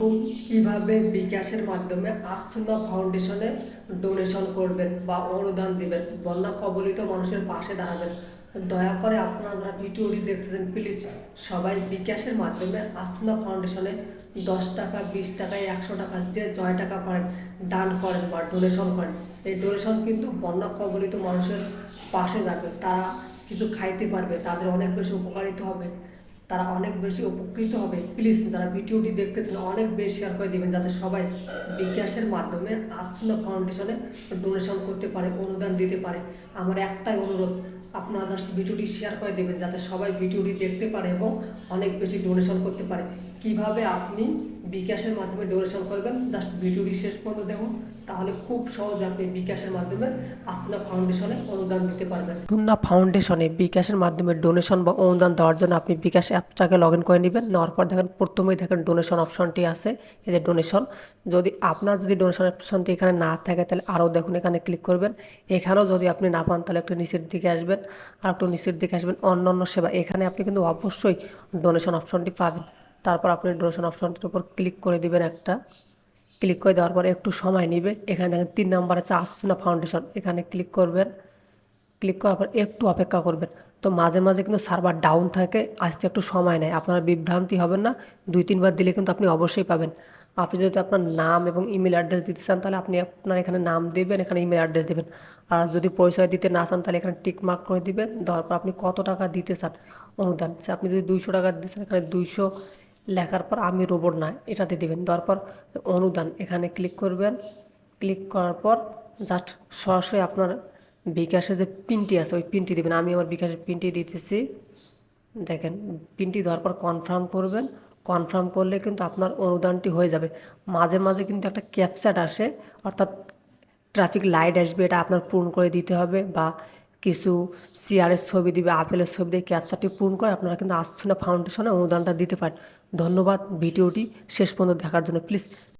দেখুন কিভাবে বিকাশের মাধ্যমে আসুন্না ফাউন্ডেশনে ডোনেশন করবেন বা অনুদান দিবেন, বন্যা কবলিত মানুষের পাশে দাঁড়াবেন। দয়া করে আপনারা যারা ভিডিওটি দেখতেছেন প্লিজ সবাই বিকাশের মাধ্যমে আসুন্না ফাউন্ডেশনে 10 টাকা, 20 টাকা, 100 টাকা, যে জয় টাকা পারেন দান করেন বা ডোনেশন করেন। এই ডোনেশন কিন্তু বন্যা কবলিত মানুষের পাশে যাবে, তারা কিছু খাইতে পারবে, তাদের অনেক বেশি উপকারিত হবে, তারা অনেক বেশি উপকৃত হবে। প্লিজ যারা ভিডিওটি দেখতেছেন অনেক বেশি শেয়ার করে দিবেন যাতে সবাই বিকাশের মাধ্যমে আসুন্না ফাউন্ডেশনে ডোনেশন করতে পারে, অনুদান দিতে পারে। আমার একটাই অনুরোধ, আপনারা জাস্ট ভিডিওটি শেয়ার করে দেবেন যাতে সবাই ভিডিওটি দেখতে পারে এবং অনেক বেশি ডোনেশন করতে পারে। কিভাবে আপনি বিকাশের মাধ্যমে ডোনেশন করবেন জাস্ট ভিডিওটি শেষ পর্যন্ত দেখুন, তাহলে খুব সহজে আপনি বিকাশের মাধ্যমে আসুন্না ফাউন্ডেশনে অনুদান দিতে পারবেন। আসুন্না ফাউন্ডেশনে বিকাশের মাধ্যমে ডোনেশন বা অনুদান দেওয়ার জন্য আপনি বিকাশ অ্যাপটাকে লগ ইন করে নেবেন। নেওয়ার পর দেখেন প্রথমেই দেখেন ডোনেশন অপশনটি আছে, এই যে ডোনেশন। যদি ডোনেশন অপশনটি এখানে না থাকে তাহলে আরও দেখুন এখানে ক্লিক করবেন। এখানেও যদি আপনি না পান তাহলে একটু নিচের দিকে আসবেন, আর একটু নিচের দিকে আসবেন অন্যান্য সেবা, এখানে আপনি কিন্তু অবশ্যই ডোনেশন অপশনটি পাবেন। তারপর আপনি ডোনেশন অপশনটির উপর ক্লিক করে দিবেন একটা। ক্লিক করে দেওয়ার পরে একটু সময় নেবে, এখানে দেখেন 3 নাম্বার আছে আসুন্না ফাউন্ডেশন, এখানে ক্লিক করবেন। ক্লিক করার পর একটু অপেক্ষা করবেন। তো মাঝে মাঝে কিন্তু সার্ভার ডাউন থাকে, আসতে একটু সময় নেয়, আপনারা বিভ্রান্তি হবেন না। 2-3 বার দিলে কিন্তু আপনি অবশ্যই পাবেন। আপনি যদি আপনার নাম এবং ইমেল অ্যাড্রেস দিতে চান তাহলে আপনি আপনার এখানে নাম দেবেন, এখানে ইমেল অ্যাড্রেস দেবেন। আর যদি পরিচয় দিতে না চান তাহলে এখানে টিক মার্ক করে দিবেন। দেওয়ার পর আপনি কত টাকা দিতে চান অনুদান, সে আপনি যদি 200 টাকা দিতে চান এখানে 200 লেখার পর আমি রোবট না এটাতে দিবেন। দেওয়ার পর অনুদান এখানে ক্লিক করবেন। ক্লিক করার পর জাস্ট সরাসরি আপনার বিকাশে যে পিনটি আছে ওই পিনটি দেবেন। আমি আমার বিকাশের পিনটি দিতেছি, দেখেন পিনটি দেওয়ার পর কনফার্ম করবেন। কনফার্ম করলে কিন্তু আপনার অনুদানটি হয়ে যাবে। মাঝে মাঝে কিন্তু একটা ক্যাপচাট আসে, অর্থাৎ ট্রাফিক লাইট আসবে, এটা আপনার পূরণ করে দিতে হবে, বা কিছু চেয়ারের ছবি দিবে, আপেলের ছবি দিয়ে ক্যাপচারটি পূরণ করে আপনারা কিন্তু আসুন্না ফাউন্ডেশনে অনুদানটা দিতে পারেন। ধন্যবাদ ভিডিওটি শেষ পর্যন্ত দেখার জন্য। প্লিজ